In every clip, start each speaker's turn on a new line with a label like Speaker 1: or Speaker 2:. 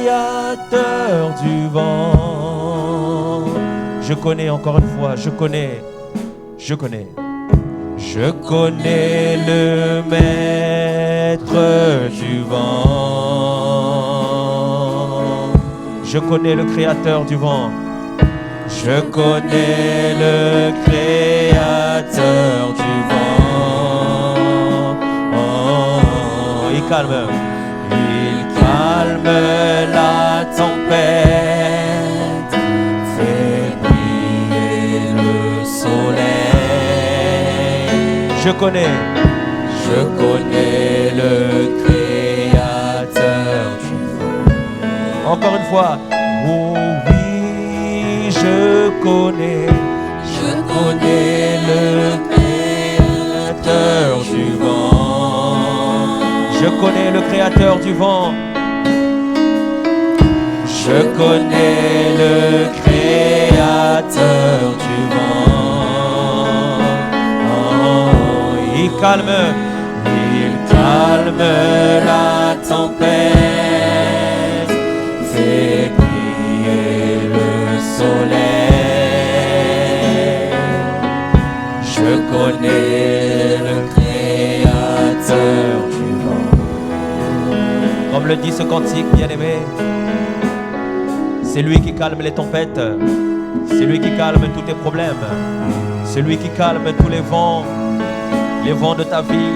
Speaker 1: créateur du vent. Je connais encore une fois, je connais le maître du vent. Je connais le créateur du vent. Je connais le créateur du vent. Oh, il calme la tempête, fait briller le soleil. Je connais le créateur du vent. Encore une fois. Oh oui, je connais le créateur du vent. Je connais le créateur du vent. Je connais le créateur du vent. Oh, il calme la tempête, fait briller le soleil. Je connais le créateur du vent. Comme le dit ce cantique, bien-aimé, c'est lui qui calme les tempêtes, c'est lui qui calme tous tes problèmes, c'est lui qui calme tous les vents de ta vie.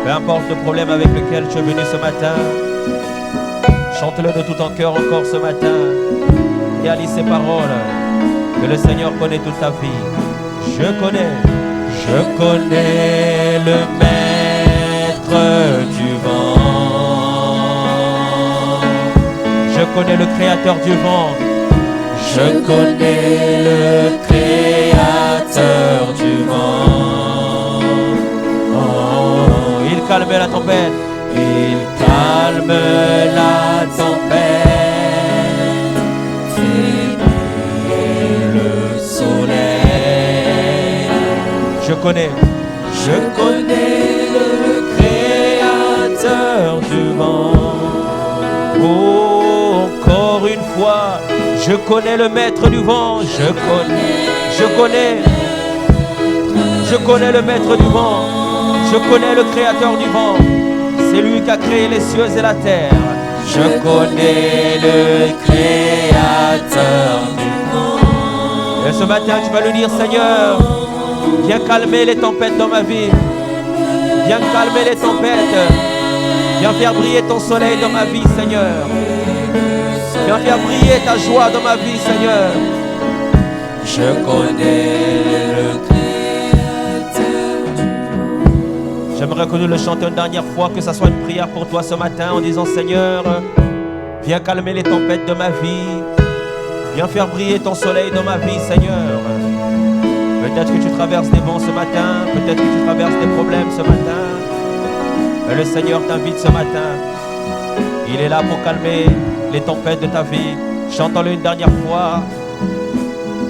Speaker 1: Peu importe le problème avec lequel tu es venu ce matin, chante-le de tout ton cœur encore ce matin. Réalise ces paroles, que le Seigneur connaît toute ta vie. Je connais le maître du vent. Je connais le créateur du vent. Je connais le créateur du vent. Oh, il calme la tempête. Il calme la tempête, fait briller le soleil. Je connais le créateur du vent. Oh, encore une fois, je connais le maître du vent. Je connais le maître du vent. Je connais le créateur du vent. C'est lui qui a créé les cieux et la terre. Je connais le créateur du vent. Et ce matin, tu vas lui dire, Seigneur, viens calmer les tempêtes dans ma vie. Viens calmer les tempêtes. Viens faire briller ton soleil dans ma vie, Seigneur. Viens faire briller ta joie dans ma vie, Seigneur. Je connais le créateur du vent. J'aimerais que nous le chantions une dernière fois, que ça soit une prière pour toi ce matin en disant, Seigneur, viens calmer les tempêtes de ma vie. Viens faire briller ton soleil dans ma vie, Seigneur. Peut-être que tu traverses des vents ce matin, peut-être que tu traverses des problèmes ce matin. Mais le Seigneur t'invite ce matin. Il est là pour calmer les tempêtes de ta vie. Chantons-le une dernière fois.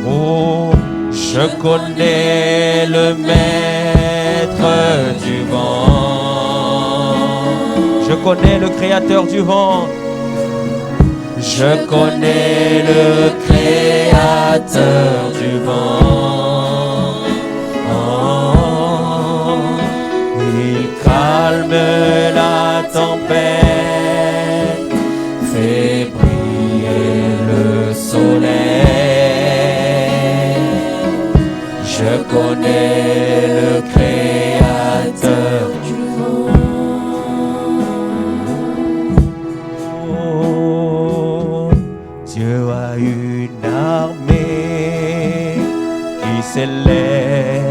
Speaker 1: Oh, je connais le maître du vent. Je connais le créateur du vent. Je connais le créateur du vent. Oh, il calme la tempête, fait briller le soleil. Je connais le créateur du vent. Oh, Dieu a une armée qui s'élève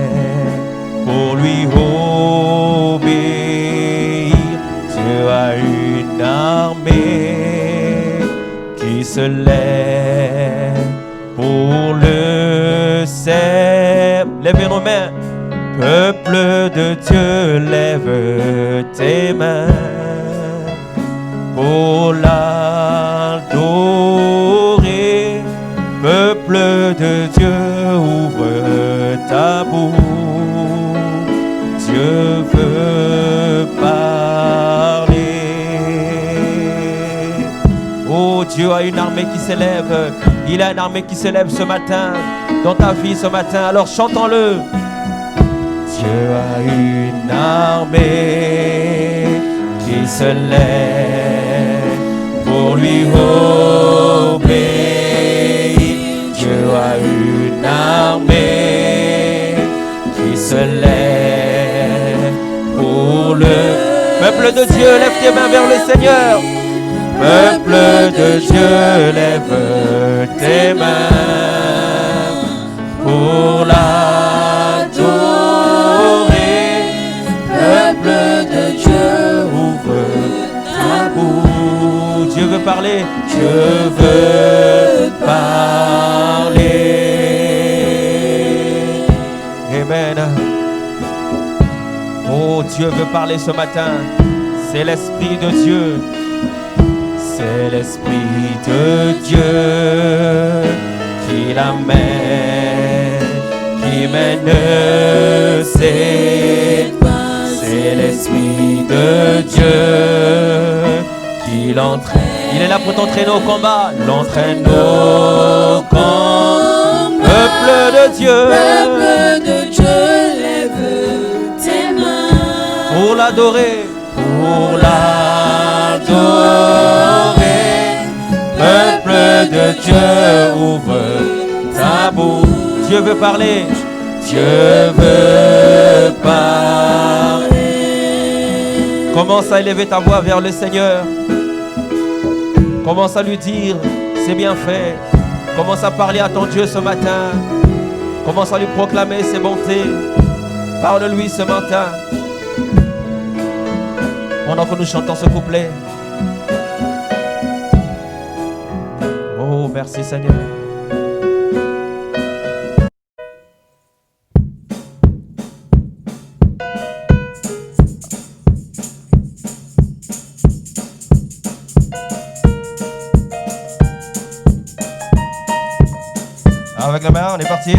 Speaker 1: pour lui obéir. Dieu a une armée qui se lève pour le servir. Lèvez nos mains. Peuple de Dieu, lève tes mains pour l'adorer. Peuple de Dieu, ouvre ta bouche. Dieu veut parler. Oh, Dieu a une armée qui s'élève. Il a une armée qui s'élève ce matin, dans ta vie ce matin. Alors chantons-le. Dieu a une armée qui se lève pour lui obéir. Dieu a une armée qui se lève pour le peuple de Dieu. Lève tes mains vers le Seigneur. Peuple de Dieu, lève tes mains pour l'adorer. Peuple de Dieu, ouvre ta bouche. Dieu veut parler. Dieu veut parler. Amen. Oh, Dieu veut parler ce matin. C'est l'Esprit de Dieu. C'est l'Esprit de Dieu qui l'amène, qui mène ses pas. C'est l'Esprit de Dieu qui l'entraîne. Il est là pour t'entraîner au combat. L'entraîne au combat. Peuple de Dieu.
Speaker 2: Peuple de Dieu, lève tes mains.
Speaker 1: Pour l'adorer. Pour l'adorer. Peuple de Dieu, ouvre ta bouche. Dieu veut parler. Dieu veut parler. Commence à élever ta voix vers le Seigneur. Commence à lui dire, c'est bien fait. Commence à parler à ton Dieu ce matin. Commence à lui proclamer ses bontés. Parle-lui ce matin. Pendant que nous chantons ce couplet. Oh, merci Seigneur. Avec la main, on est parti.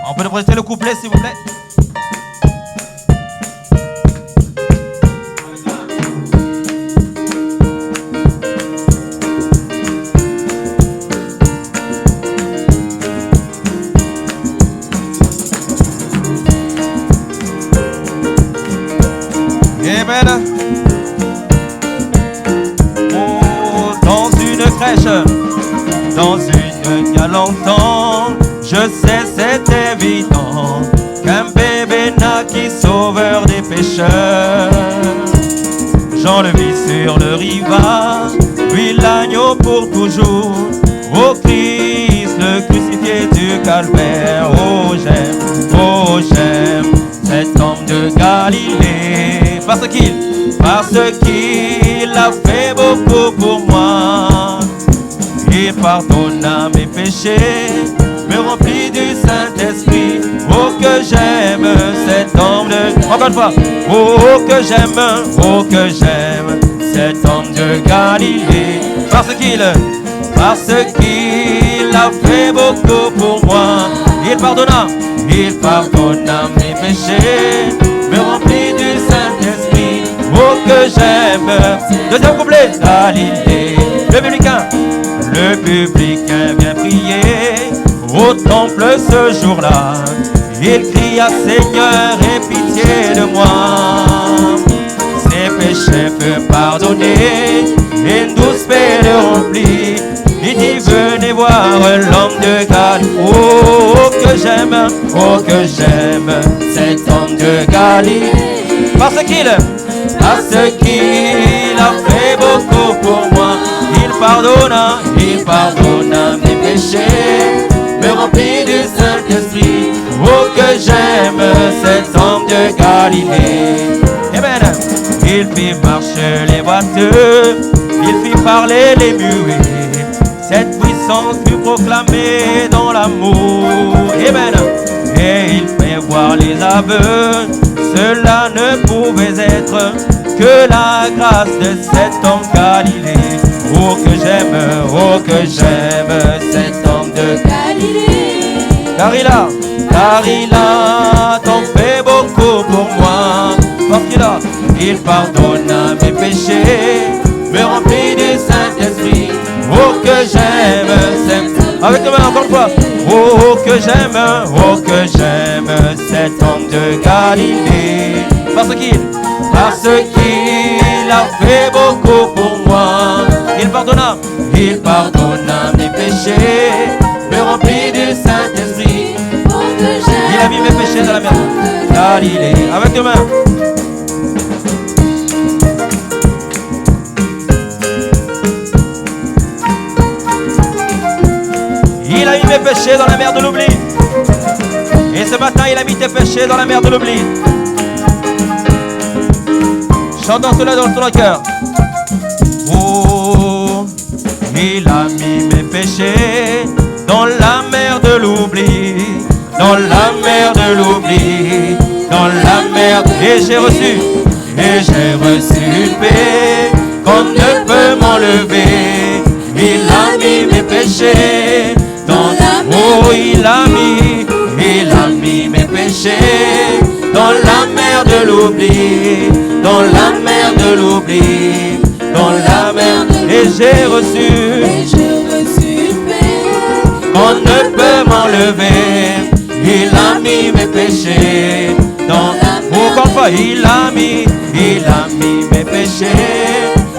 Speaker 1: On peut nous prêter le couplet s'il vous plaît. Amen. Oh, dans une crèche, dans une gare longtemps, je sais c'est évident qu'un bébé naquit sauveur des pécheurs. Jean le vit sur le rivage, puis l'agneau pour toujours. Ô Christ, le crucifié du calvaire. Oh j'aime cet homme de Galilée. Parce qu'il a fait beaucoup pour moi. Il pardonna mes péchés, me remplit du Saint-Esprit. Oh que j'aime cet homme de... Encore une fois. Oh que j'aime cet homme de Galilée. Parce qu'il a fait beaucoup pour moi. Il pardonna mes péchés, me remplit du Saint-Esprit. Oh que j'aime. Deuxième couplet. Galilée. Le publicain vient prier au temple ce jour-là. Il cria Seigneur, aie pitié de moi. Ses péchés furent pardonnés, une douce paix le remplit. Il dit venez voir l'homme de Galilée. Oh que j'aime cet homme de Galilée. Parce qu'il a fait beaucoup pour moi. Il pardonna mes péchés, me remplit du Saint-Esprit. Oh que j'aime cet homme de Galilée. Amen. Il fit marcher les boiteux, il fit parler les muets. Cette puissance fut proclamée dans l'amour. Amen. Et il fait voir les aveugles. Cela ne pouvait être que la grâce de cet homme Galilée. Oh que j'aime cet homme de Galilée. car il a tant fait beaucoup pour moi. Parce il pardonne mes péchés, me remplit du Saint-Esprit. Oh que j'aime, avec les mains encore une fois. Oh que j'aime cet homme de Galilée. Parce qu'il a fait beaucoup pour moi. Il pardonna mes péchés, me remplit du Saint-Esprit. Il a mis mes péchés dans la mer Galilée. Avec les mains. Il a mis mes péchés dans la mer de l'oubli. Et ce matin, il a mis tes péchés dans la mer de l'oubli. Chantons cela dans ton cœur. Oh, il a mis mes péchés dans la mer de l'oubli. Dans la mer de l'oubli. Dans la mer de... Et j'ai reçu une paix qu'on ne peut m'enlever. Il a mis mes péchés dans la mer. Oh, il a mis mes péchés dans la mer de l'oubli. Dans la mer de l'oubli. Dans la mer de l'oubli. Et j'ai reçu une paix qu'on ne peut m'enlever. Il a mis mes péchés dans la mer. Encore une fois, il a mis mes péchés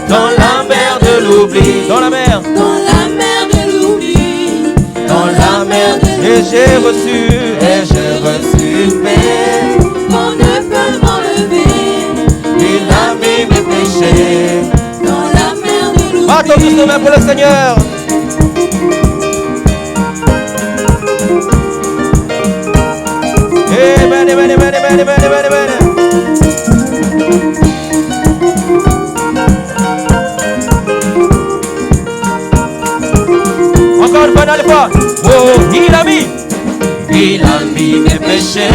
Speaker 1: dans la mer de l'oubli. Dans la mer de l'oubli. Dans la mer de l'oubli. Et j'ai reçu une paix qu'on ne peut m'enlever. Il a mis mes péchés dans la mer de l'oubli. Battons tous nos mains pour le Seigneur. Amen, amen, amen, amen, amen, amen, amen. Encore une fois, dans les fois. Oh, il a mis mes péchés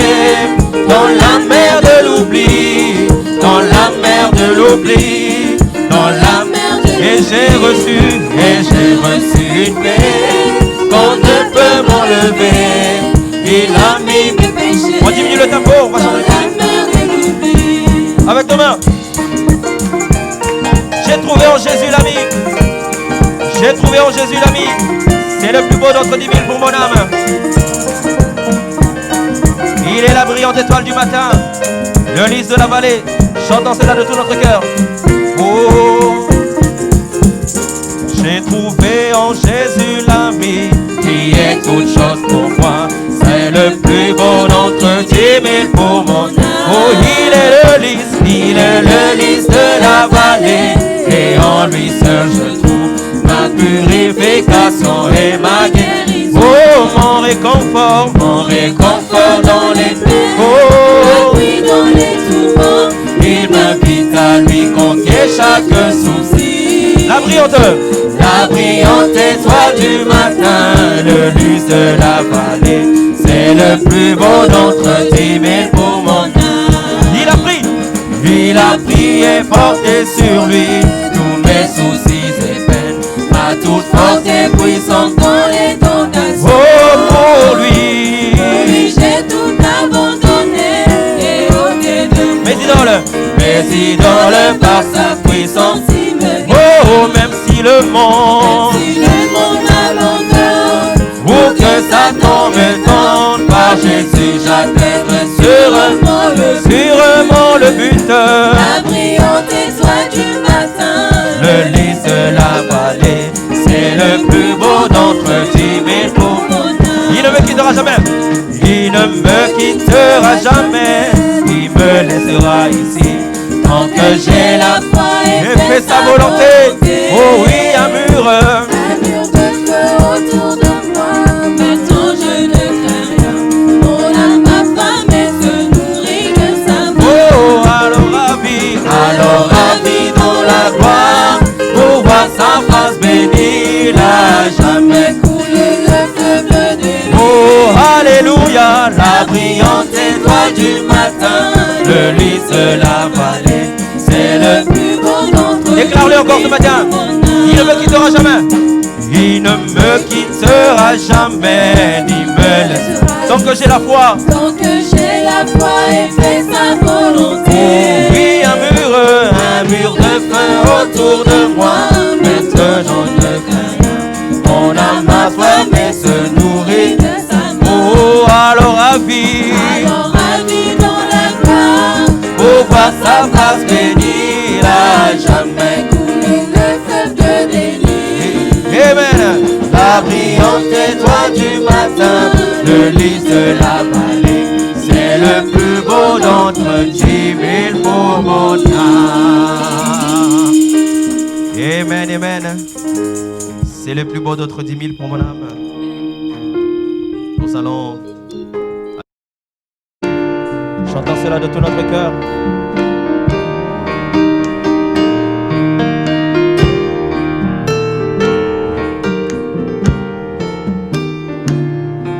Speaker 1: dans la mer de l'oubli. Dans la mer de l'oubli. Dans la mer de l'oubli. Et j'ai reçu une paix qu'on ne peut m'enlever. Il a mis mes péchés. On diminue le tempo, on va changer. Avec nos mains. J'ai trouvé en Jésus l'ami. J'ai trouvé en Jésus l'ami. C'est le plus beau d'entre 10 000 pour mon âme. Il est la brillante étoile du matin, le lys de la vallée. Chantons cela de tout notre cœur. Oh, j'ai trouvé en Jésus l'ami qui est toute chose pour moi. C'est le plus beau d'entre 10 000 pour mon âme. Oh, il est le lys de la vallée. Et en lui seul je trouve ma purification et ma guérison. Oh, mon réconfort dans les peines. Oh, oui, dans les tourments. Il m'invite à lui confier chaque souci. La brillante étoile du matin, le lys de la vallée. C'est le plus beau d'entre 10 000 pour mon âme. Il a pris et porté sur lui tous mes soucis et peines. Ma toute force et puissance dans les tentations. Oh, pour lui j'ai tout abandonné et ôté de moi. Mes idoles par sa puissance. Oh, même si le monde m'abandonne, ou que Satan me tente, par Jésus j'atteindrai sûrement le but. La brillante étoile du matin, le lys de la vallée. C'est le plus beau d'entre 10 000 pour mon âme. Il ne me quittera jamais. Il ne me quittera jamais. Il me laissera ici tant que j'ai la foi et fait sa volonté. Oh oui, un mur de feu autour de moi. Maintenant je ne crains rien. Mon âme affamée se nourrit de sa voix. Oh, alors ravi dans la gloire, pour voir sa face bénie, là jamais coulé le fleuve de l'eau. Oh, alléluia, la brillante étoile du matin, le lys de la vallée, c'est le plus beau d'entre eux. Déclare-le encore ce matin. Il ne me quittera jamais. Il ne me quittera jamais, ni me laissera Tant que j'ai la foi.
Speaker 2: Tant que j'ai la foi et fais sa volonté.
Speaker 1: Oui, un mur de feu autour de moi. Maintenant ne crains rien. Mon âme a soif et se nourrit
Speaker 2: de sa main.
Speaker 1: Oh, alors ravi.
Speaker 2: Alors ravi dans la gloire.
Speaker 1: Pour voir sa face bénie à jamais.
Speaker 2: Couler le fleuve de délice.
Speaker 1: Amen. La brillante étoile du matin, le lys de la vallée, c'est le plus beau d'entre 10 000 pour mon âme. Amen, amen. C'est le plus beau d'entre 10 000 pour mon âme. Nous allons chanter cela de tout notre cœur.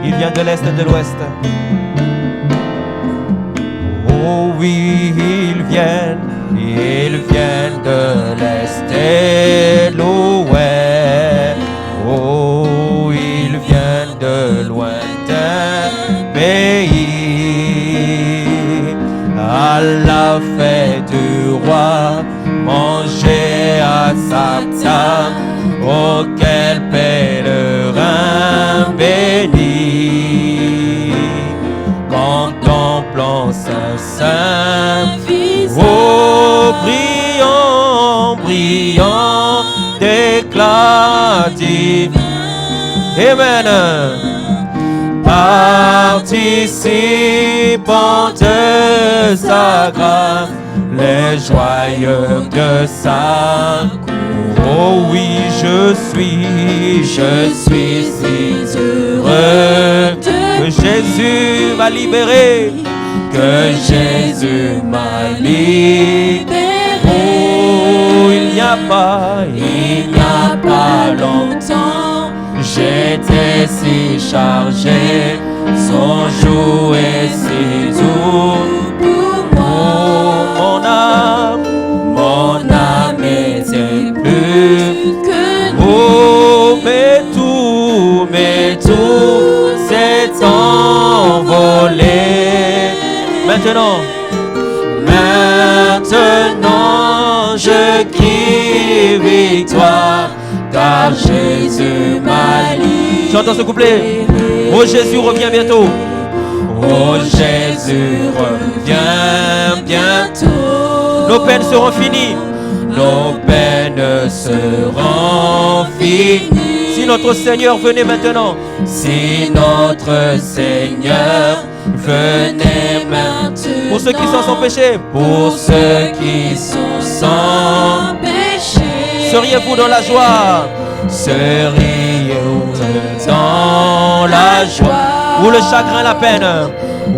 Speaker 1: Il vient de l'Est et de l'Ouest. Oh oui, ils viennent de l'Est et de l'Ouest. Oh, ils viennent de lointains pays. À la fête du roi, manger à sa table. Oh, quel pèlerin béni, contemplant Saint, oh, brillant d'éclat divin. Amen. Participant de sa grâce, les joyeux de sa cour. Oh oui, je suis si heureux que Jésus m'a libéré, que Jésus m'a libéré. Oh, il n'y a pas longtemps, j'étais si chargé, son jour est si doux pour moi. Mon âme était plus que oh, mais tout s'est envolé. Maintenant, je crie victoire, car Jésus m'a libéré. Chantons ce couplet. Oh, Jésus revient bientôt. Oh, Jésus revient bientôt. Nos peines seront finies. Nos peines seront finies. Si notre Seigneur venait maintenant. Si notre Seigneur venez maintenant. Pour ceux qui sont sans péché. Pour ceux qui sont sans péché. Seriez-vous dans la joie? Seriez-vous dans la joie? Ou le chagrin, la peine?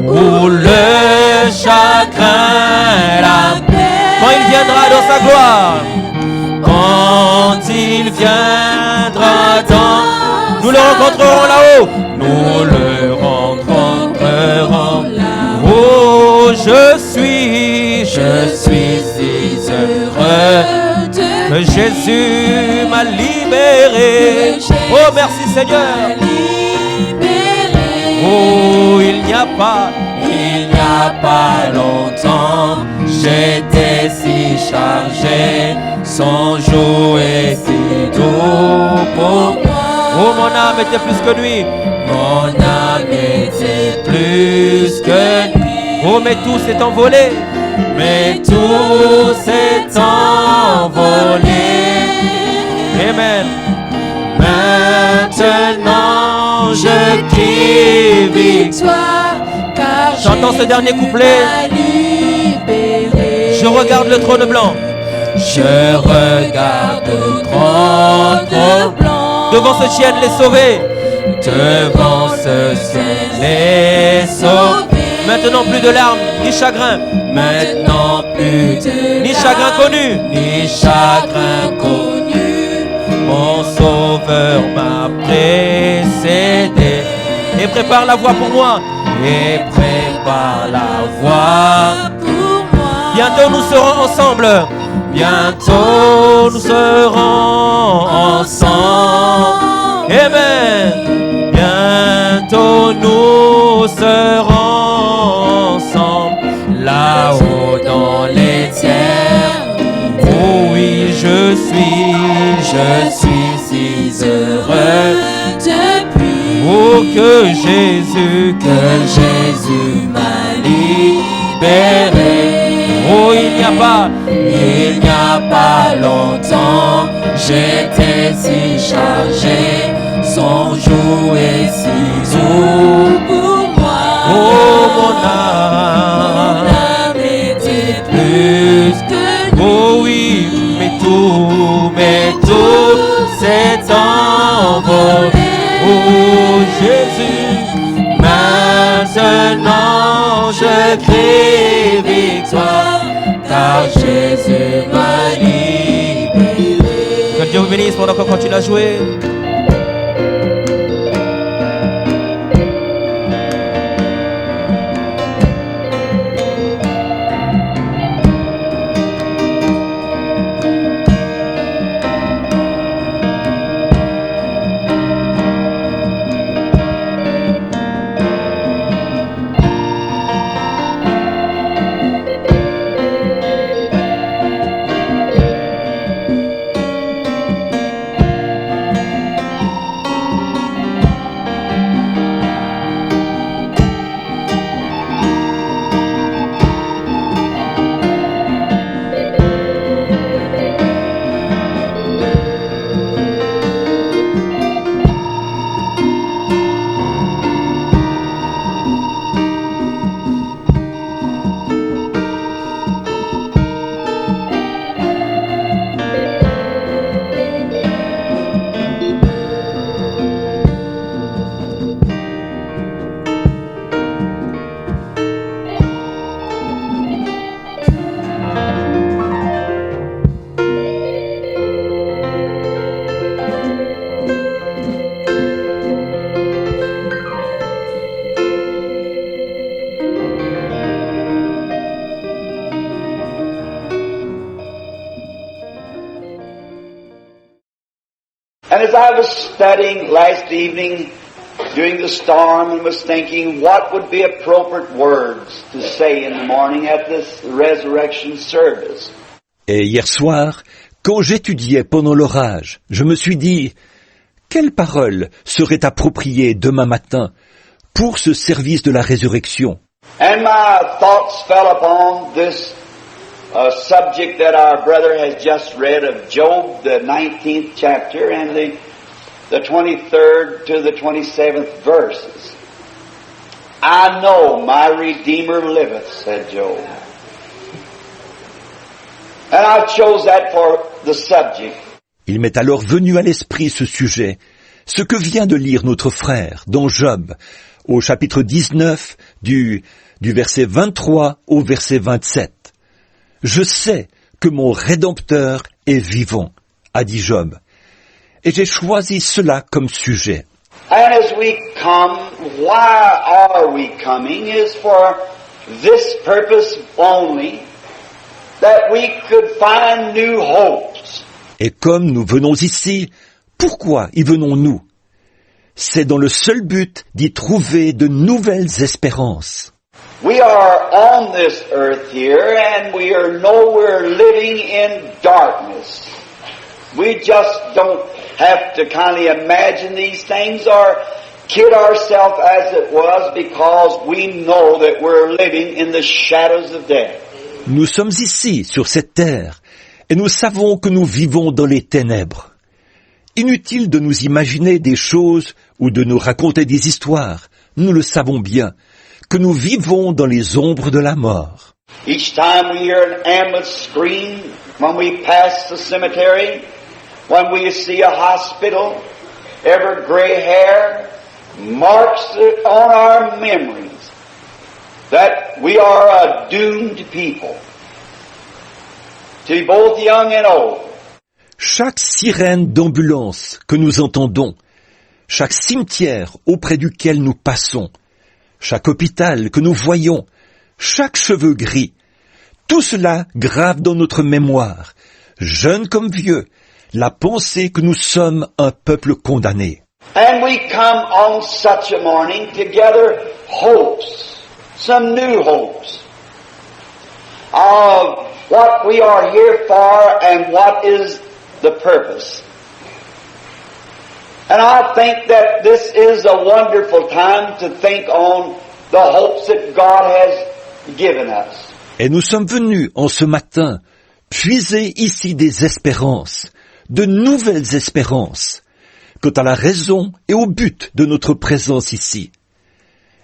Speaker 1: Ou le chagrin, la peine? Quand il viendra dans sa gloire. Quand il viendra dans. Nous le rencontrerons là-haut. Nous le rencontrerons là-haut. Oh, je suis si heureux que Jésus m'a libéré. Oh, merci Seigneur. Oh, il n'y a pas longtemps, j'étais si chargé, son jour est si doux pour moi. Oh, mon âme était plus que nuit. Mon âme était plus que nuit. Oh, mais tout s'est envolé. Mais tout s'est envolé. Amen. Maintenant je crie victoire, car chantons ce dernier couplet. Je regarde le trône blanc. Je regarde le trône blanc. Devant ce ciel les sauvés. Devant ce ciel les sauvés. Maintenant plus de larmes, ni chagrin. Maintenant plus de ni chagrin connu. Ni chagrin connu. Mon sauveur m'a précédé. Et prépare la voie pour moi. Et prépare la voie pour moi. Bientôt nous serons ensemble. Bientôt nous serons ensemble. Amen. Bientôt bientôt nous serons ensemble, là-haut dans les terres. Oh oui, je suis si heureux
Speaker 2: depuis
Speaker 1: oh que Jésus
Speaker 2: m'a libéré.
Speaker 1: Oh, il n'y a pas
Speaker 2: longtemps, j'étais si chargé, sans jouer si doux pour moi.
Speaker 1: oh
Speaker 2: Mon âme était plus que nue.
Speaker 1: oh oui, mais tout s'est envolé. Oh Jésus, maintenant je crie victoire, car Jésus m'a libéré. Que Dieu vous bénisse pendant qu'on continue à jouer.
Speaker 3: And as I was studying last evening during the storm and was thinking what would be appropriate words to say in the morning at this resurrection service.
Speaker 4: Et hier soir, quand j'étudiais pendant l'orage, je me suis dit, quelles paroles seraient appropriées demain matin pour ce service de la résurrection?
Speaker 3: And my thoughts fell upon this subject that our brother has just read of Job, the 19th chapter, and the 23rd to the 27th verses. I know my Redeemer liveth, said Job. And I chose that for the subject.
Speaker 4: Il m'est alors venu à l'esprit ce sujet, ce que vient de lire notre frère dans Job, au chapitre 19, du verset 23 au verset 27. Je sais que mon Rédempteur est vivant, a dit Job, et j'ai choisi cela comme sujet.
Speaker 3: And as we come, why are we coming is for this purpose only, that we could find new hopes.
Speaker 4: Et comme nous venons ici, pourquoi y venons-nous? C'est dans le seul but d'y trouver de nouvelles espérances.
Speaker 3: We are on this earth here and we are nowhere living in darkness. We just don't have to kind of imagine these things or kid ourselves as it was because we know that we're living in the shadows of death.
Speaker 4: Nous sommes ici, sur cette terre, et nous savons que nous vivons dans les ténèbres. Inutile de nous imaginer des choses ou de nous raconter des histoires, nous le savons bien, que nous vivons dans les ombres de la mort.
Speaker 3: Each time we hear an ambulance scream when we pass the cemetery, when we see a hospital, every gray hair marks it on our memories that we are a doomed people, to be both young and old.
Speaker 4: Chaque sirène d'ambulance que nous entendons, chaque cimetière auprès duquel nous passons, chaque hôpital que nous voyons, chaque cheveu gris, tout cela grave dans notre mémoire, jeunes comme vieux, la pensée que nous sommes un peuple condamné.
Speaker 3: And we come on such a morning to gather hopes, some new hopes of what we are here for and what is the purpose. And I think that this is a wonderful time to think on the hopes that God has given us.
Speaker 4: Et nous sommes venus en ce matin puiser ici des espérances, de nouvelles espérances, quant à la raison et au but de notre présence ici.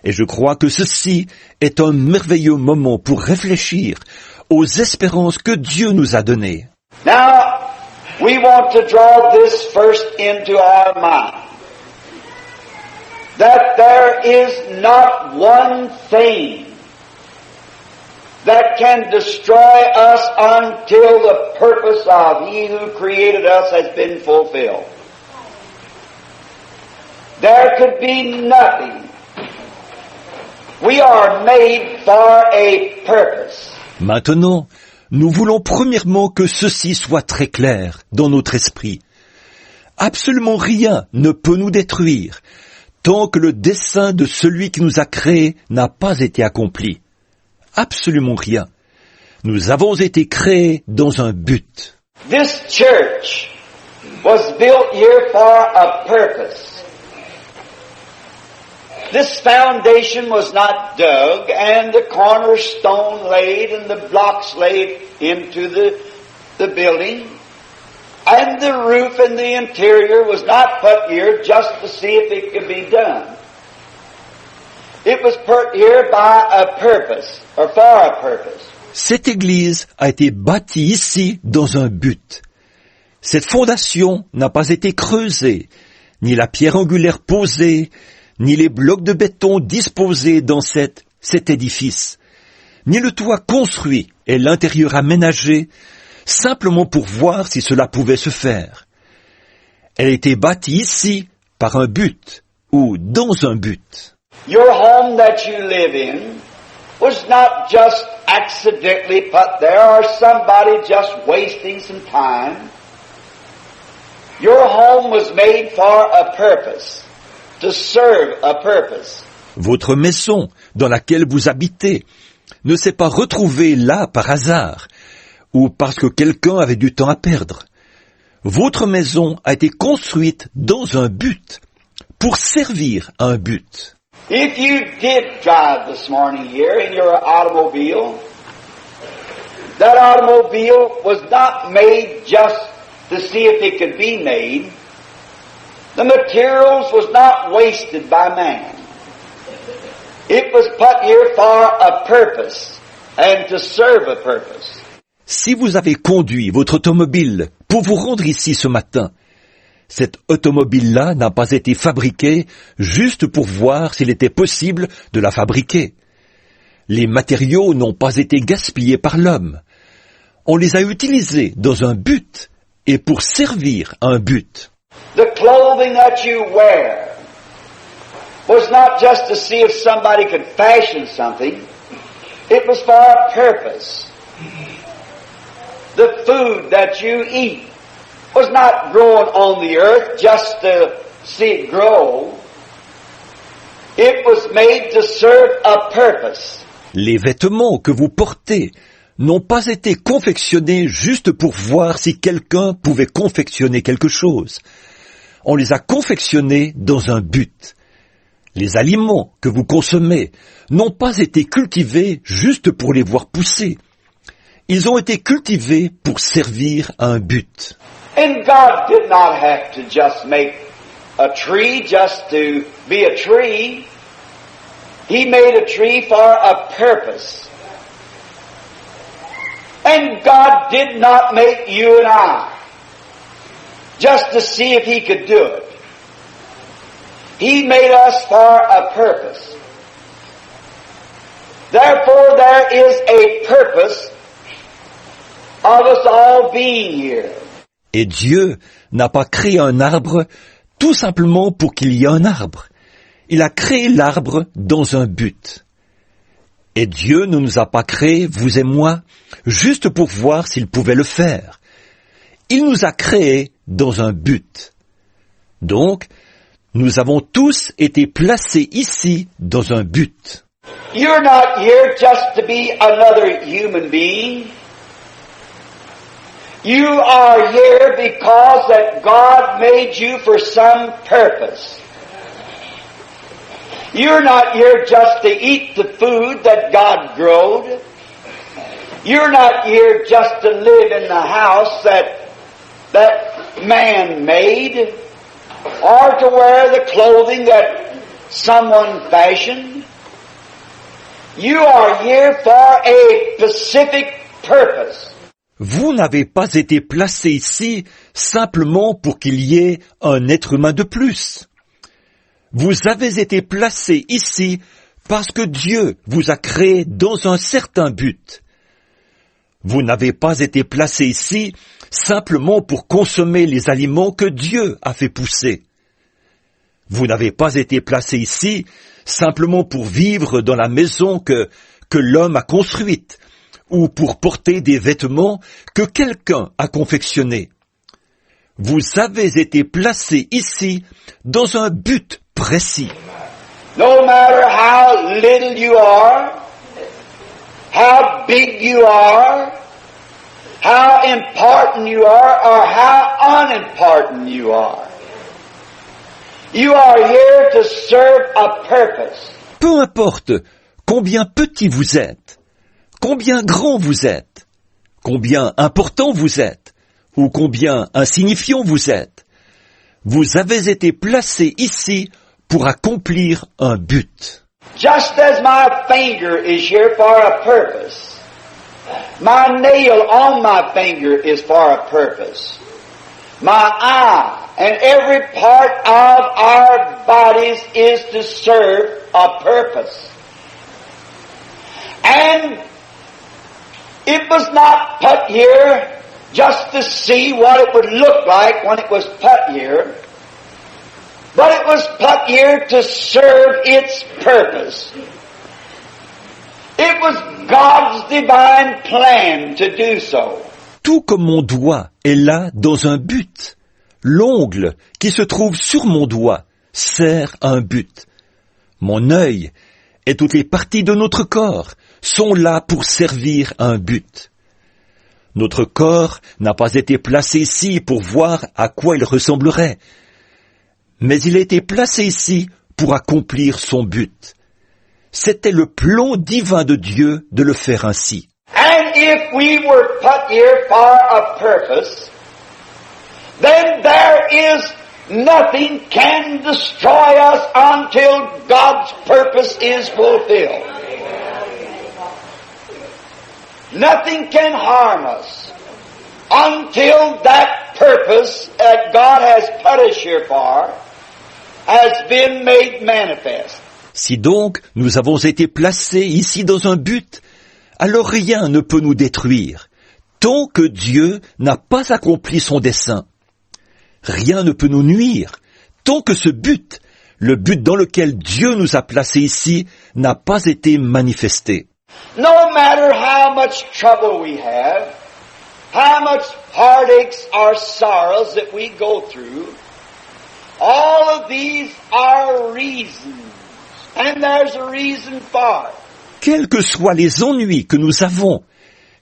Speaker 4: Et je crois que ceci est un merveilleux moment pour réfléchir aux espérances que Dieu nous a données.
Speaker 3: Now, we want to draw this first into our mind. That there is not one thing that can destroy us until the purpose of He who created us has been fulfilled. There could be nothing. We are made for a purpose.
Speaker 4: Maintenant, nous voulons premièrement que ceci soit très clair dans notre esprit. Absolument rien ne peut nous détruire tant que le dessein de celui qui nous a créés n'a pas été accompli. Absolument rien. Nous avons été créés dans un but.
Speaker 3: This church was built here for a purpose. This foundation was not dug and the cornerstone laid and the blocks laid into the building. And the roof and the interior was not put here just to see if it could be done. It was put here by a purpose, or for a purpose.
Speaker 4: Cette église a été bâtie ici dans un but. Cette fondation n'a pas été creusée, ni la pierre angulaire posée, ni les blocs de béton disposés dans cet édifice, ni le toit construit et l'intérieur aménagé, simplement pour voir si cela pouvait se faire. Elle a été bâtie ici par un but, ou dans un but.
Speaker 3: Your home that you live in was not just accidentally put there or somebody just wasting some time. Your home was made for a purpose, to serve a purpose.
Speaker 4: Votre maison, dans laquelle vous habitez, ne s'est pas retrouvée là par hasard, ou parce que quelqu'un avait du temps à perdre. Votre maison a été construite dans un but, pour servir un but.
Speaker 3: If you did drive this morning here in your automobile, that automobile was not made just to see if it could be made. The materials was not wasted by man. It was put here for a purpose and to serve a purpose.
Speaker 4: Si vous avez conduit votre automobile pour vous rendre ici ce matin, cette automobile-là n'a pas été fabriquée juste pour voir s'il était possible de la fabriquer. Les matériaux n'ont pas été gaspillés par l'homme. On les a utilisés dans un but et pour servir un but.
Speaker 3: The clothing that you wear was not just to see if somebody could fashion something. It was for a purpose. The food that you eat was not growing on the earth just to see it grow. It was made to serve a purpose.
Speaker 4: Les vêtements que vous portez n'ont pas été confectionnés juste pour voir si quelqu'un pouvait confectionner quelque chose. On les a confectionnés dans un but. Les aliments que vous consommez n'ont pas été cultivés juste pour les voir pousser. Ils ont été cultivés pour servir un but.
Speaker 3: And God did not have to just make a tree just to be a tree. He made a tree for a purpose. And God did not make you and I just to see if He could do it. He made us for a purpose. Therefore, there is a purpose of us all being here.
Speaker 4: Et Dieu n'a pas créé un arbre tout simplement pour qu'il y ait un arbre. Il a créé l'arbre dans un but. Et Dieu ne nous a pas créés, vous et moi, juste pour voir s'il pouvait le faire. Il nous a créés dans un but. Donc, nous avons tous été placés ici dans un but.
Speaker 3: You're not here just to be another human being. You are here because that God made you for some purpose. You're not here just to eat the food that God growed. You're not here just to live in the house that man made, or to wear the clothing that someone fashioned. You are here for a specific purpose.
Speaker 4: Vous n'avez pas été placés ici simplement pour qu'il y ait un être humain de plus. Vous avez été placés ici parce que Dieu vous a créé dans un certain but. Vous n'avez pas été placés ici simplement pour consommer les aliments que Dieu a fait pousser. Vous n'avez pas été placés ici simplement pour vivre dans la maison que l'homme a construite, ou pour porter des vêtements que quelqu'un a confectionnés. Vous avez été placés ici dans un but précis.
Speaker 3: No matter how little you are, how big you are, how important you are, or how unimportant you are here to serve a purpose.
Speaker 4: Peu importe combien petit vous êtes, combien grand vous êtes, combien important vous êtes, ou combien insignifiant vous êtes, vous avez été placés ici pour accomplir un but.
Speaker 3: Just as my finger is here for a purpose, my nail on my finger is for a purpose. My eye and every part of our bodies is to serve a purpose. And it was not put here just to see what it would look like when it was put here, but it was put here to serve its purpose. It was God's divine plan to do so.
Speaker 4: Tout comme mon doigt est là dans un but, l'ongle qui se trouve sur mon doigt sert à un but. Mon œil et toutes les parties de notre corps sont là pour servir à un but. Notre corps n'a pas été placé ici pour voir à quoi il ressemblerait, mais il a été placé ici pour accomplir son but. C'était le plan divin de Dieu de le faire ainsi.
Speaker 3: And if we were put here for a purpose, then there is nothing can destroy us until God's purpose is fulfilled. Nothing can harm us until that purpose that God has put us here for has been made manifest.
Speaker 4: Si donc nous avons été placés ici dans un but, alors rien ne peut nous détruire, tant que Dieu n'a pas accompli son dessein. Rien ne peut nous nuire, tant que ce but, le but dans lequel Dieu nous a placés ici, n'a pas été manifesté.
Speaker 3: No matter how much trouble we have, how much heartaches or sorrows that we go through, all of these are reasons, and there's a reason for it.
Speaker 4: Quels que soient les ennuis que nous avons,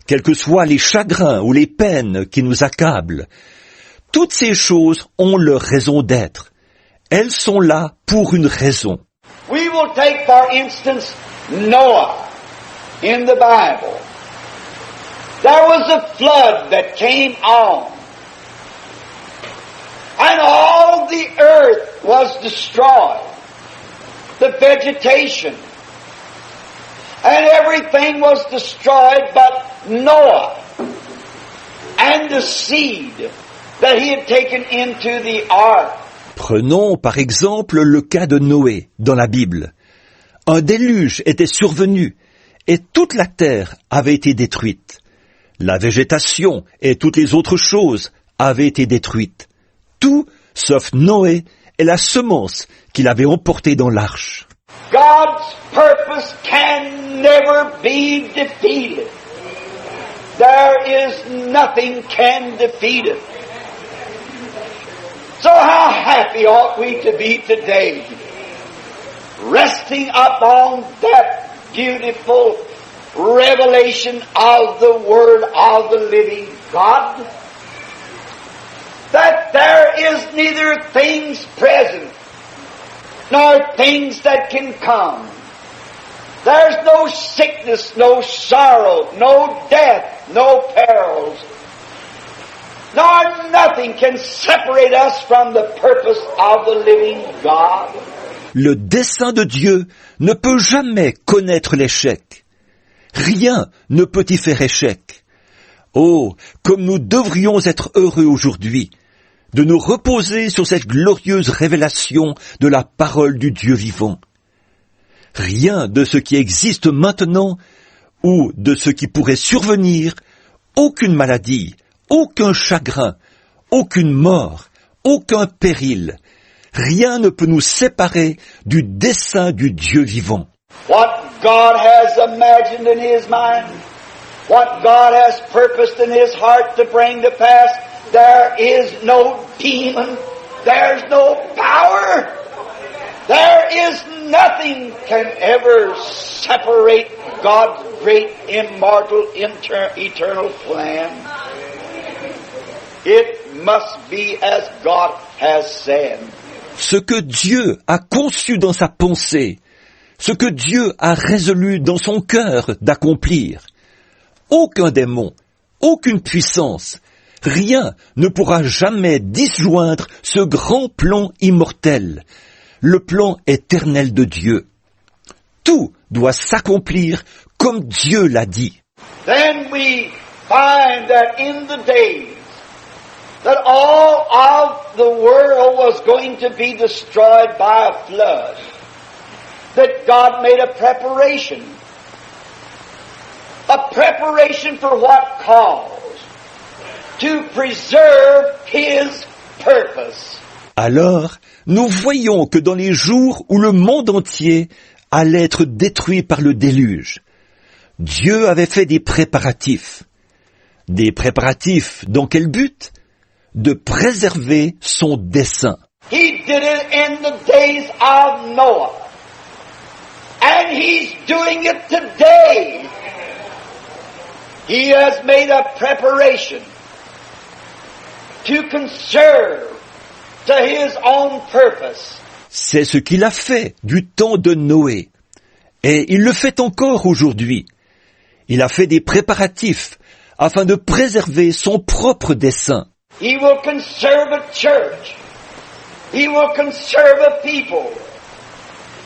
Speaker 4: quels que soient les chagrins ou les peines qui nous accablent, toutes ces choses ont leur raison d'être. Elles sont là pour une raison.
Speaker 3: We will take, for instance, Noah in the Bible. There was a flood that came on, and all the earth was destroyed, the vegetation, and everything was destroyed but Noah and the seed that he had taken into the ark.
Speaker 4: Prenons par exemple le cas de Noé dans la Bible. Un déluge était survenu et toute la terre avait été détruite. La végétation et toutes les autres choses avaient été détruites. Tout sauf Noé et la semence qu'il avait emportée dans l'arche.
Speaker 3: God's purpose can never be defeated. There is nothing can defeat it. So how happy ought we to be today, resting upon that beautiful revelation of the Word of the living God, that there is neither things present nor things that can come. There's no sickness, no sorrow, no death, no perils, nor nothing can separate us from the purpose of the living God.
Speaker 4: Le dessein de Dieu ne peut jamais connaître l'échec. Rien ne peut y faire échec. Oh, comme nous devrions être heureux aujourd'hui de nous reposer sur cette glorieuse révélation de la parole du Dieu vivant. Rien de ce qui existe maintenant ou de ce qui pourrait survenir, aucune maladie, aucun chagrin, aucune mort, aucun péril, rien ne peut nous séparer du dessein du Dieu vivant.
Speaker 3: What God has imagined in His mind, what God has purposed in His heart to bring to pass, there is no demon, there's no power, there is nothing can ever separate God's great, immortal, eternal plan. It must be as God has said.
Speaker 4: Ce que Dieu a conçu dans sa pensée, ce que Dieu a résolu dans son cœur d'accomplir, aucun démon, aucune puissance, rien ne pourra jamais disjoindre ce grand plan immortel, le plan éternel de Dieu. Tout doit s'accomplir comme Dieu l'a dit.
Speaker 3: Then we find that in the days that all of the world was going to be destroyed by a flood, that God made a preparation for what cause? To preserve His purpose.
Speaker 4: Alors, nous voyons que dans les jours où le monde entier allait être détruit par le déluge, Dieu avait fait des préparatifs. Des préparatifs dans quel but? De préserver son dessein.
Speaker 3: He did it in the days of Noah. And He's doing it today. He has made a preparation to conserve to His own purpose.
Speaker 4: C'est ce qu'il a fait du temps de Noé. Et il le fait encore aujourd'hui. Il a fait des préparatifs afin de préserver son propre dessein.
Speaker 3: He will conserve a church. He will conserve a people.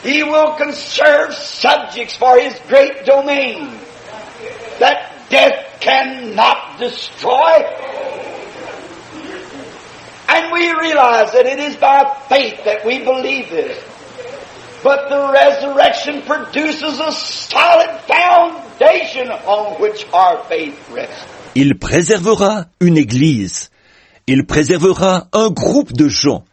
Speaker 3: He will conserve subjects for His great domain that death cannot destroy. And we realize that it is by faith that we believe this. But the resurrection produces a solid foundation on which our faith rests.
Speaker 4: Il préservera une église. Il préservera un groupe de gens.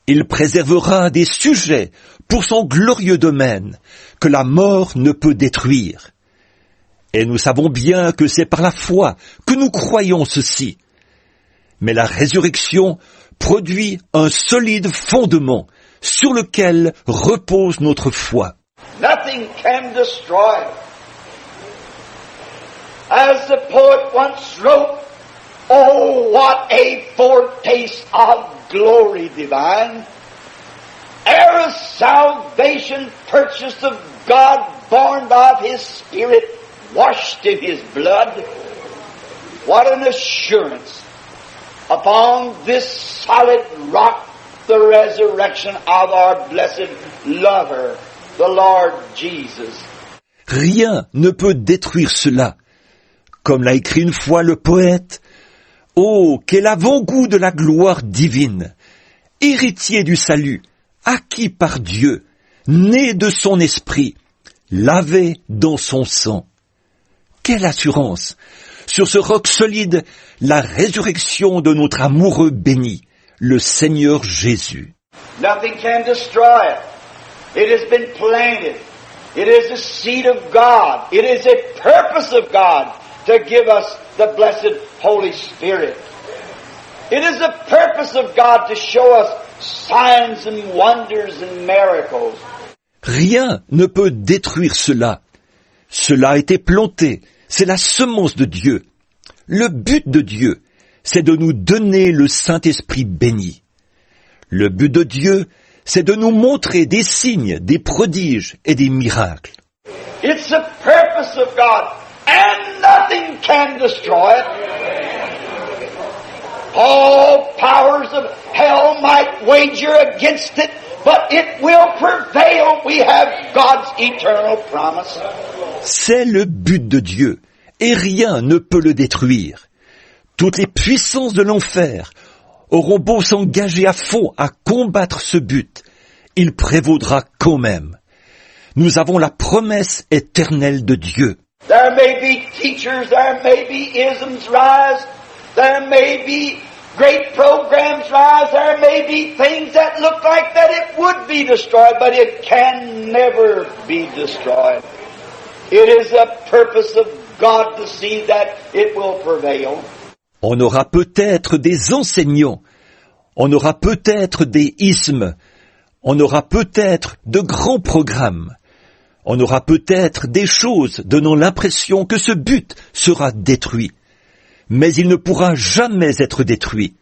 Speaker 4: Il préservera des sujets pour son glorieux domaine que la mort ne peut détruire. Et nous savons bien que c'est par la foi que nous croyons ceci. Mais la résurrection produit un solide fondement sur lequel repose notre foi.
Speaker 3: Nothing can destroy it. As the poet once wrote, oh, what a foretaste of glory divine, ere salvation purchased of God, born of His Spirit, washed in His blood. What an assurance upon this solid rock, the resurrection of our blessed lover, the Lord Jesus.
Speaker 4: Rien ne peut détruire cela. Comme l'a écrit une fois le poète, oh, quel avant-goût de la gloire divine, héritier du salut, acquis par Dieu, né de son esprit, lavé dans son sang. Quelle assurance! Sur ce roc solide, la résurrection de notre amoureux béni, le Seigneur Jésus.
Speaker 3: Nothing can destroy it. It has been planted. It is the seed of God. It is a purpose of God to give us the blessed Holy Spirit. It is the purpose of God to show us signs and wonders and miracles.
Speaker 4: Rien ne peut détruire cela. Cela a été planté, c'est la semence de Dieu. Le but de Dieu, c'est de nous donner le Saint-Esprit béni. Le but de Dieu, c'est de nous montrer des signes, des prodiges et des miracles.
Speaker 3: It's the purpose of God, and nothing can destroy it. All powers of hell might wager against it, but it will prevail. We have God's eternal promise.
Speaker 4: C'est le but de Dieu, et rien ne peut le détruire. Toutes les puissances de l'enfer auront beau s'engager à fond à combattre ce but, il prévaudra quand même. Nous avons la promesse éternelle de Dieu.
Speaker 3: There may be teachers, there may be isms rise, there may be great programs rise, there may be things that look like that it would be destroyed, but it can never be destroyed. It is the purpose of God to see that it will prevail.
Speaker 4: On aura peut-être des enseignants, on aura peut-être des ismes, on aura peut-être de grands programmes, on aura peut-être des choses donnant l'impression que ce but sera détruit. Mais il ne pourra jamais être détruit.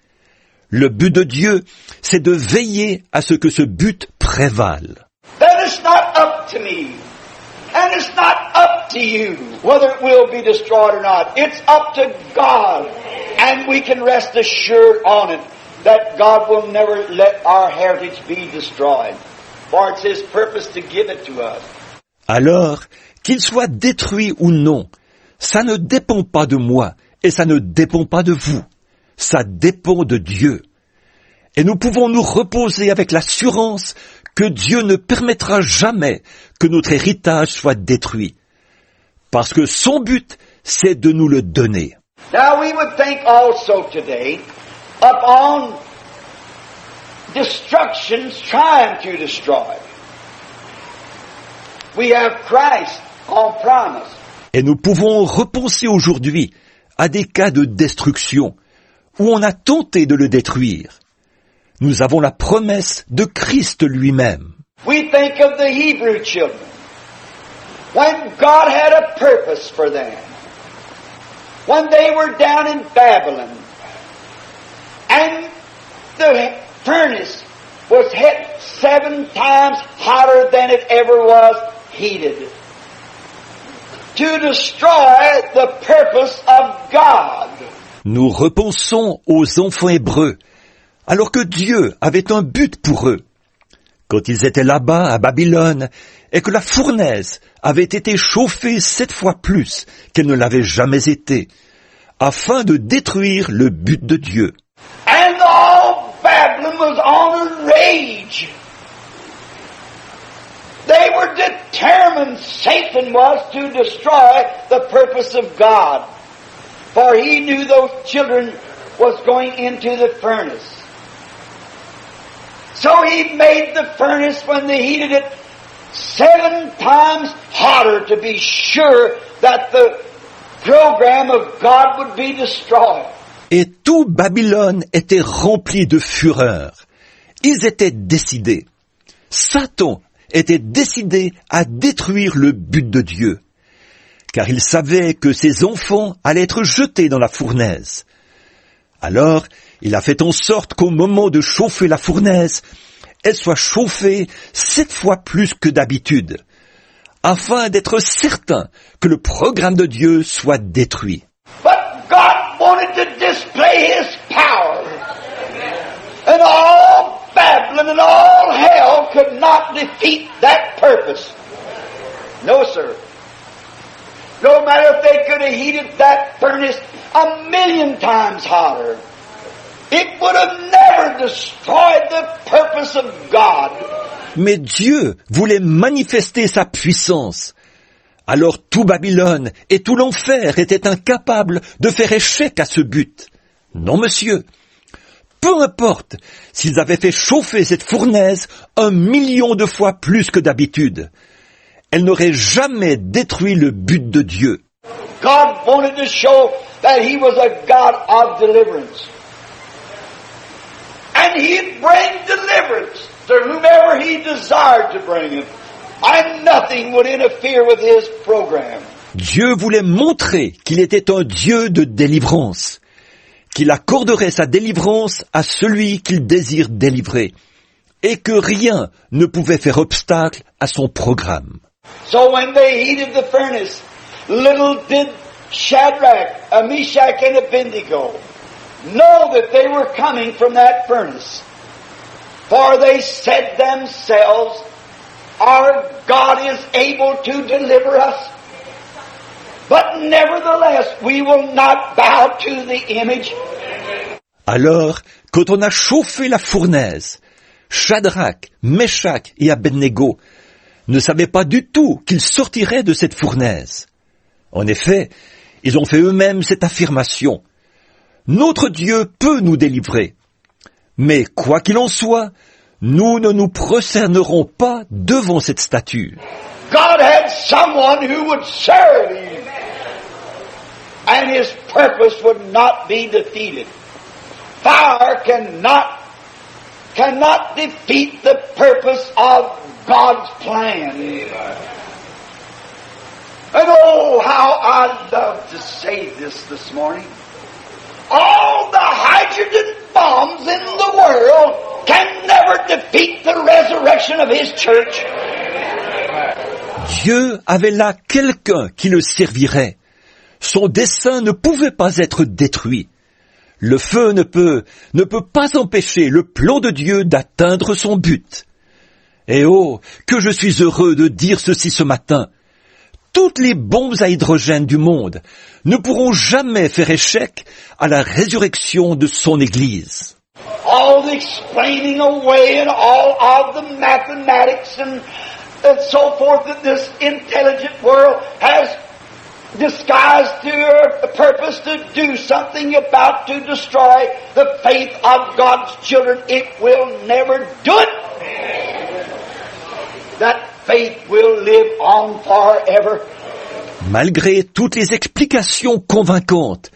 Speaker 4: Le but de Dieu, c'est de veiller à ce que ce but prévale.
Speaker 3: That is not up to me. And it's not up to you whether it will be destroyed or not. It's up to God. And we can rest assured on it that God will never let our heritage be destroyed. For it's His purpose to give it to us.
Speaker 4: Alors, qu'il soit détruit ou non, ça ne dépend pas de moi et ça ne dépend pas de vous. Ça dépend de Dieu. Et nous pouvons nous reposer avec l'assurance que Dieu ne permettra jamais que notre héritage soit détruit. Parce que son but, c'est de nous le donner.
Speaker 3: Now we would think also today upon destructions trying to destroy. We have Christ on promise.
Speaker 4: Et nous pouvons repenser aujourd'hui à des cas de destruction où on a tenté de le détruire. Nous avons la promesse de Christ lui-même.
Speaker 3: We think of the Hebrew children. When God had a purpose for them. When they were down in Babylon. And the furnace was hit 7 times hotter than it ever was heated. To destroy the purpose of God.
Speaker 4: Nous repensons aux enfants hébreux, alors que Dieu avait un but pour eux. Quand ils étaient là-bas, à Babylone, et que la fournaise avait été chauffée 7 fois plus qu'elle ne l'avait jamais été, afin de détruire le but de Dieu.
Speaker 3: And all Babylon was on a rage. They were determined, Satan was, to destroy the purpose of God. For he knew those children was going into the furnace. So he made the furnace, when they heated it, 7 times hotter to be sure that the program of God would be destroyed.
Speaker 4: Et tout Babylone était rempli de fureur. Ils étaient décidés. Satan était décidé à détruire le but de Dieu, car il savait que ses enfants allaient être jetés dans la fournaise. Alors, il a fait en sorte qu'au moment de chauffer la fournaise, elle soit chauffée 7 fois plus que d'habitude, afin d'être certain que le programme de Dieu soit détruit.
Speaker 3: But God wanted to display His power. And all Babylon and all hell could not defeat that purpose. No, sir. No matter if they could have heated that furnace 1,000,000 times hotter, it would have never destroyed the purpose of God.
Speaker 4: Mais Dieu voulait manifester sa puissance. Alors tout Babylone et tout l'enfer étaient incapables de faire échec à ce but. Non, monsieur. Peu importe s'ils avaient fait chauffer cette fournaise 1,000,000 de fois plus que d'habitude. Elle n'aurait jamais détruit le but de Dieu.
Speaker 3: God wanted to show that He was a God of deliverance. And He'd bring deliverance to whomever He desired to bring it. And nothing would interfere with His program.
Speaker 4: Dieu voulait montrer qu'il était un Dieu de délivrance, qu'il accorderait sa délivrance à celui qu'il désire délivrer, et que rien ne pouvait faire obstacle à son programme.
Speaker 3: So when they heated the furnace, little did Shadrach, Meshach, and Abednego know that they were coming from that furnace. For they said themselves, our God is able to deliver us. But nevertheless, we will not bow to the image.
Speaker 4: Alors, quand on a chauffé la fournaise, Shadrach, Meshach et Abednego ne savaient pas du tout qu'ils sortiraient de cette fournaise. En effet, ils ont fait eux-mêmes cette affirmation. Notre Dieu peut nous délivrer. Mais quoi qu'il en soit, nous ne nous prosternerons pas devant cette statue.
Speaker 3: God had someone who would serve Him. And His purpose would not be defeated. Fire cannot defeat the purpose of God's plan. And oh, how I love to say this morning. All the hydrogen bombs in the world can never defeat the resurrection of His church.
Speaker 4: Dieu avait là quelqu'un qui le servirait. Son dessein ne pouvait pas être détruit. Le feu ne peut pas empêcher le plan de Dieu d'atteindre son but. Et oh, que je suis heureux de dire ceci ce matin. Toutes les bombes à hydrogène du monde ne pourront jamais faire échec à la résurrection de son Église.
Speaker 3: All the explaining away and all of the mathematics and so forth that this intelligent world has disguised to a purpose to do something about to destroy the faith of God's children, it will never do it. That faith will live on forever.
Speaker 4: Malgré toutes les explications convaincantes,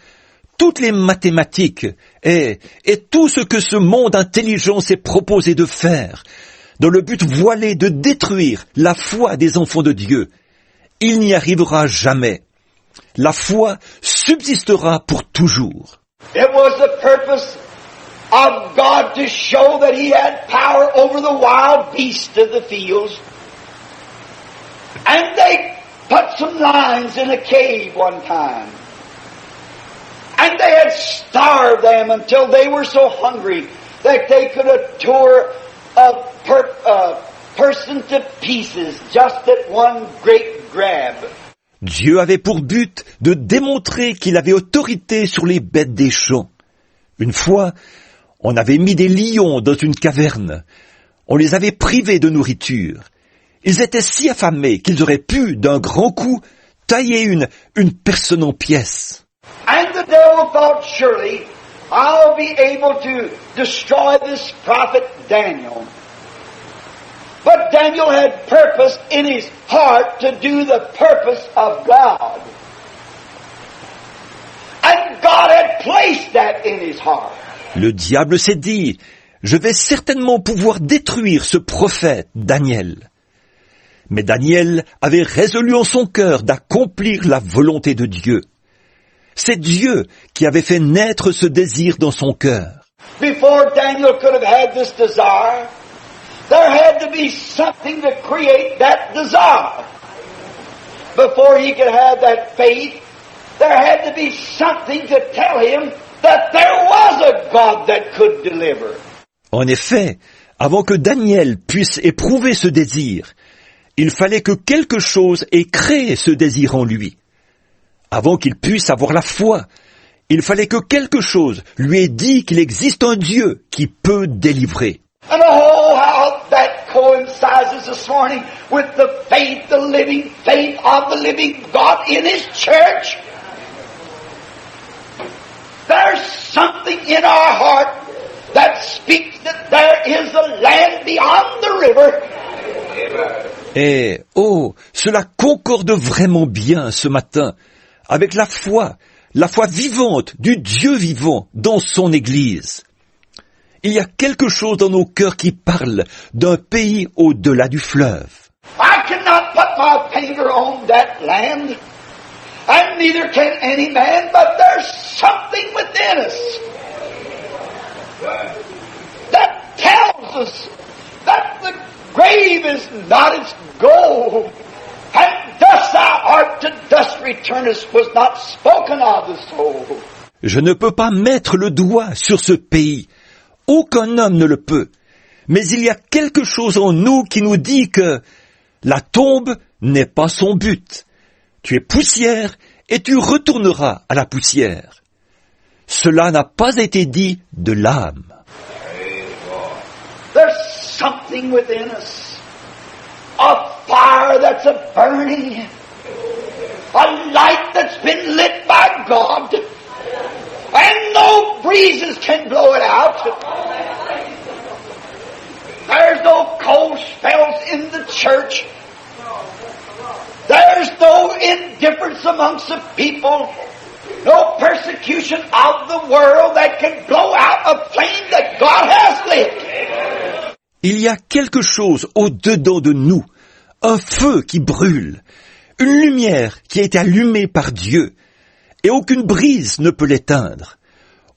Speaker 4: toutes les mathématiques et tout ce que ce monde intelligent s'est proposé de faire, dans le but voilé de détruire la foi des enfants de Dieu, il n'y arrivera jamais. La foi subsistera pour toujours.
Speaker 3: It was the purpose of God to show that He had power over the wild beasts of the fields. And they put some lions in a cave one time. And they had starved them until they were so hungry that they could have tore a person to pieces just at one great grab.
Speaker 4: Dieu avait pour but de démontrer qu'il avait autorité sur les bêtes des champs. Une fois, on avait mis des lions dans une caverne. On les avait privés de nourriture. Ils étaient si affamés qu'ils auraient pu, d'un grand coup, tailler une personne en pièces.
Speaker 3: And the devil thought, surely, I'll be able to destroy this prophet Daniel. But Daniel had purpose in his heart to do the purpose of God. And God had placed that in his heart.
Speaker 4: Le diable s'est dit, je vais certainement pouvoir détruire ce prophète Daniel. Mais Daniel avait résolu en son cœur d'accomplir la volonté de Dieu. C'est Dieu qui avait fait naître ce désir dans son cœur.
Speaker 3: Before Daniel could have had this desire, there had to be something to create that desire. Before he could have that faith, there had to be something to tell him that there was a God that could deliver.
Speaker 4: En effet, avant que Daniel puisse éprouver ce désir, il fallait que quelque chose ait créé ce désir en lui. Avant qu'il puisse avoir la foi, il fallait que quelque chose lui ait dit qu'il existe un Dieu qui peut délivrer.
Speaker 3: And oh, how that coincides this morning with the faith, the living faith of the living God in His church. There's something in our heart that speaks that there is a land beyond the river.
Speaker 4: Et, oh, cela concorde vraiment bien ce matin avec la foi vivante du Dieu vivant dans son Église. Il y a quelque chose dans nos cœurs qui parle d'un pays au-delà du fleuve.
Speaker 3: I cannot put my finger on that land, and neither can any man, but there's something within us that tells us that the grave is not its goal, and dust thou art, to dust returnest was not spoken of the soul.
Speaker 4: Je ne peux pas mettre le doigt sur ce pays. Aucun homme ne le peut. Mais il y a quelque chose en nous qui nous dit que la tombe n'est pas son but. Tu es poussière et tu retourneras à la poussière. Cela n'a pas été dit de l'âme.
Speaker 3: There's something within us, a fire that's a burning, a light that's been lit by God, and no breezes can blow it out. There's no cold spells in the church. There's no indifference amongst the people. No persecution of the world that can blow out a flame that God has lit.
Speaker 4: Il y a quelque chose au-dedans de nous, un feu qui brûle, une lumière qui a été allumée par Dieu, et aucune brise ne peut l'éteindre.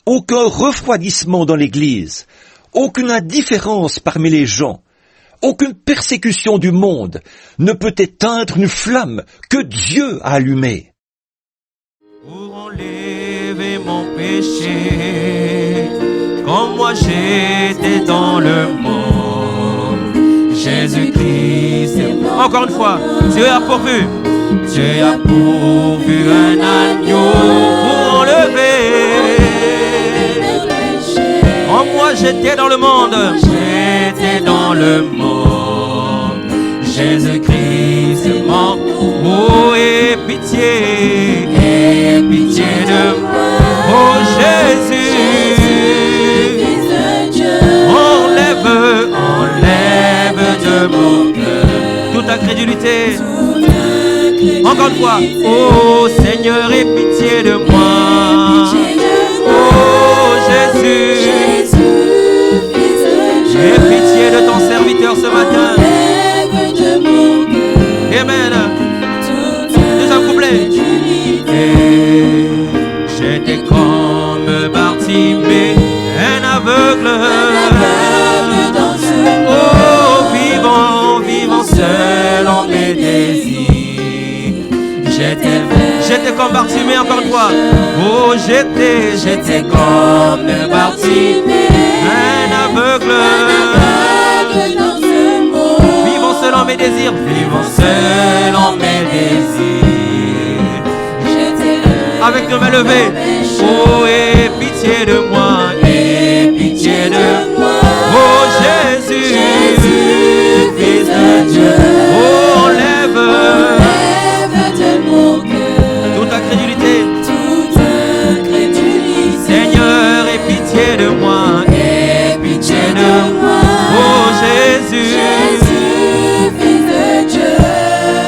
Speaker 4: Aucun refroidissement dans l'Église, aucune indifférence parmi les gens, aucune persécution du monde ne peut éteindre une flamme que Dieu a allumée.
Speaker 1: Pour enlever mon péché, comme moi j'étais dans le monde, Jésus-Christ est mort. Encore une fois, Dieu a pourvu un agneau pour enlever. Comme moi j'étais dans le monde, Jésus-Christ est mort. Oh, aie pitié de moi. Oh Jésus, enlève de mon cœur toute incrédulité. Encore une fois, oh Seigneur, aie pitié de moi. Oh Jésus, aie pitié de ton serviteur ce matin. Amen. Deuxième couplet. J'étais comme Bartimée, un aveugle. Oh, vivant seul en mes désirs. J'étais comme Bartimée, encore une fois. Oh, j'étais comme Bartimée, un aveugle. Vivant seul en mes désirs, avec nos mains levées, oh, aie pitié de moi, oh Jésus, Fils de Dieu, oh, enlève de mon cœur toute incrédulité, Seigneur, aie pitié de moi, oh Jésus, Fils de Dieu.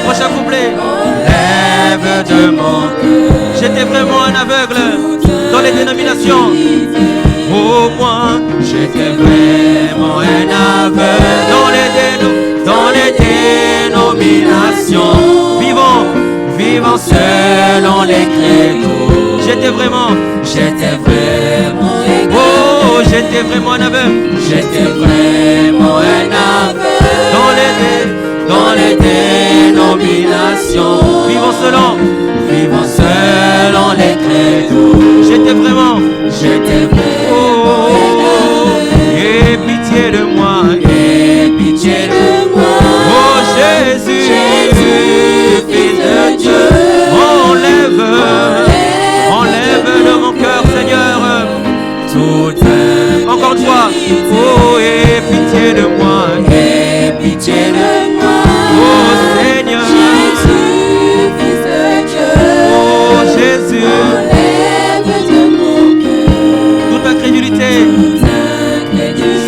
Speaker 1: Prochain couplet. Enlève de mon cœur. J'étais vraiment un aveugle dans les dénominations. Au moins, j'étais vraiment un aveugle dans les dénominations. Vivant selon les credos. J'étais vraiment oh, j'étais vraiment un aveugle. Dans les dénominations. Vivant selon les credos. J'étais vraiment oh, aie pitié de moi, oh Jésus, Fils de Dieu, enlève de mon cœur, Seigneur, encore une fois, oh, aie pitié de moi, oh Seigneur, oh Jésus, toute incrédulité,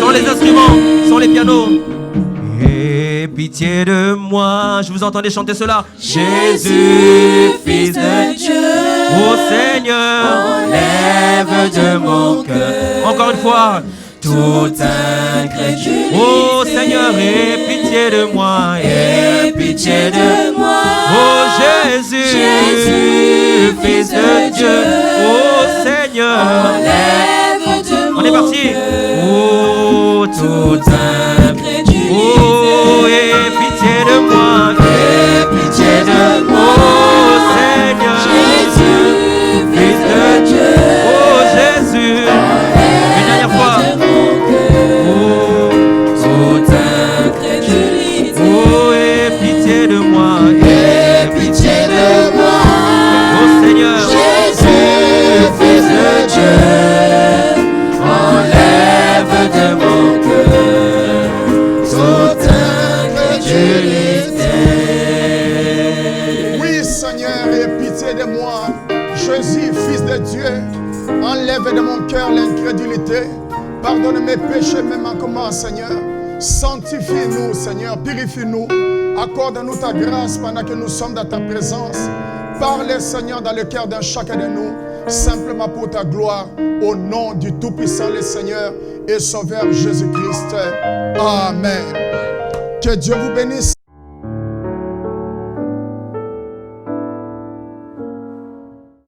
Speaker 1: sans les instruments, sans les pianos. Aie pitié de moi. Je vous entendais chanter cela. Jésus, Fils de Dieu, ô Seigneur, enlève de mon cœur. Encore une fois.
Speaker 2: toute incrédulité.
Speaker 1: Oh Seigneur, aie pitié de moi,
Speaker 2: Aie pitié de moi.
Speaker 1: Oh Jésus,
Speaker 2: Jésus,
Speaker 1: Fils de Dieu. Oh Seigneur,
Speaker 2: enlève de mon
Speaker 1: on est parti.
Speaker 2: cœur
Speaker 1: Oh toute
Speaker 2: incrédulité.
Speaker 1: Oh, aie pitié de moi,
Speaker 2: Aie pitié de moi.
Speaker 1: Oh Seigneur,
Speaker 2: Jésus, Fils de Dieu.
Speaker 1: Oh Jésus, une dernière fois. Oh,
Speaker 2: Toute incrédulité.
Speaker 1: oh, aie pitié de moi,
Speaker 2: Aie pitié de moi.
Speaker 1: Oh Seigneur,
Speaker 2: Jésus, Fils de Dieu, enlève de mon cœur toute incrédulité.
Speaker 5: Oui, Seigneur, aie pitié de moi. Jésus, Fils de Dieu, enlève de mon cœur l'incrédulité. Pardonne mes péchés, même en comment, Seigneur. Sanctifie-nous, Seigneur, purifie-nous. Accorde-nous ta grâce pendant que nous sommes dans ta présence. Parle, Seigneur, dans le cœur d'un chacun de nous, simplement pour ta gloire, au nom du Tout-Puissant, le Seigneur et Sauveur Jésus-Christ. Amen. Que Dieu vous bénisse.